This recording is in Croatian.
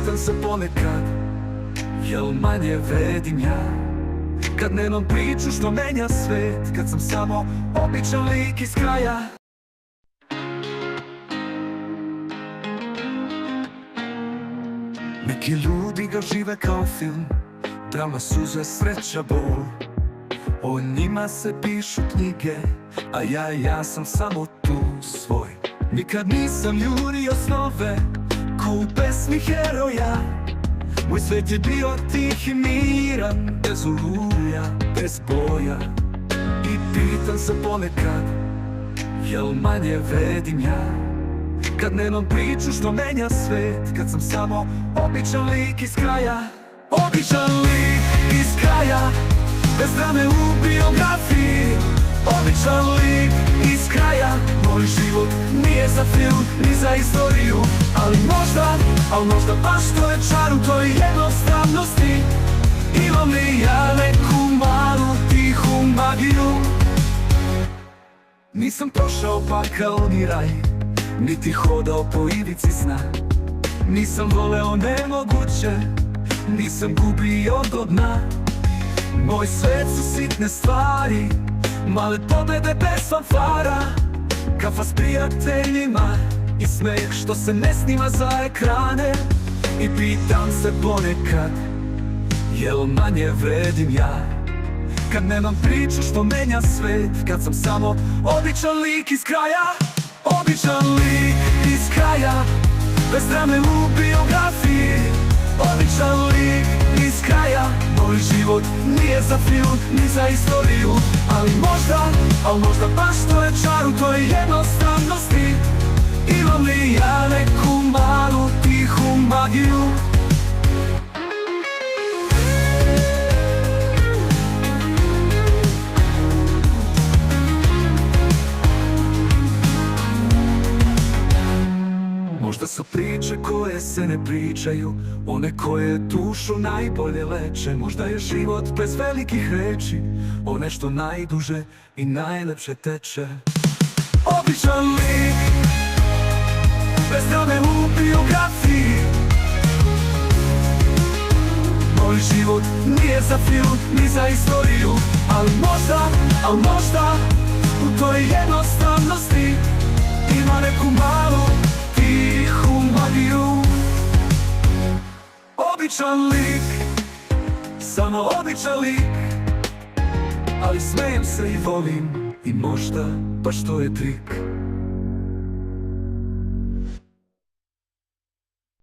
pitam se ponekad, jel manje vredim ja? Kad nemam priču što menja svet, kad sam samo običan lik iz kraja. Neki ljudi ga žive kao film, drama, suze, sreća, bol. O njima se pišu knjige, a ja sam samo tu svoj. Nikad nisam jurio snove, ko u pesmi heroja. Moj svet je bio tih i miran, bez oluja, bez boja. I pitam se ponekad, jel manje vredim ja? Kad nemam priču što menja svet, kad sam samo običan lik iz kraja. Običan lik iz kraja, bez drame u biografiji. Običan lik iz kraja, moj život nije za film, ni za istoriju. Ali možda baš to je čar u toj jednostavnosti. Imam li ja neku malu tihu magiju? Nisam prošao pakao ni raj, niti hodao po ivici sna. Nisam voleo nemoguće, nisam gubio do dna. Moj svet su sitne stvari, male pobede bez fanfara. Kafa s prijateljima i smeh što se ne snima za ekrane. I pitam se ponekad, jel manje vredim ja? Kad nemam priču što menja svet, kad sam samo običan lik iz kraja. Običan lik iz kraja, bez drame u biografiji. Običan lik iz kraja, moj život nije za film, ni za istoriju. Ali možda baš to je čar u toj jednostavnosti. Imam li ja neku malu tihu magiju? Možda su priče koje se ne pričaju, one koje dušu najbolje leče. Možda je život bez velikih reči, one što najduže i najlepše teče. Običan lik, bez drame u biografiji. Moj život nije za film, ni za istoriju. Ali možda u toj jednostavnosti ima neku malu tihu magiju. Običan lik, samo običan lik, ali smejem se i volim, i možda baš to je trik.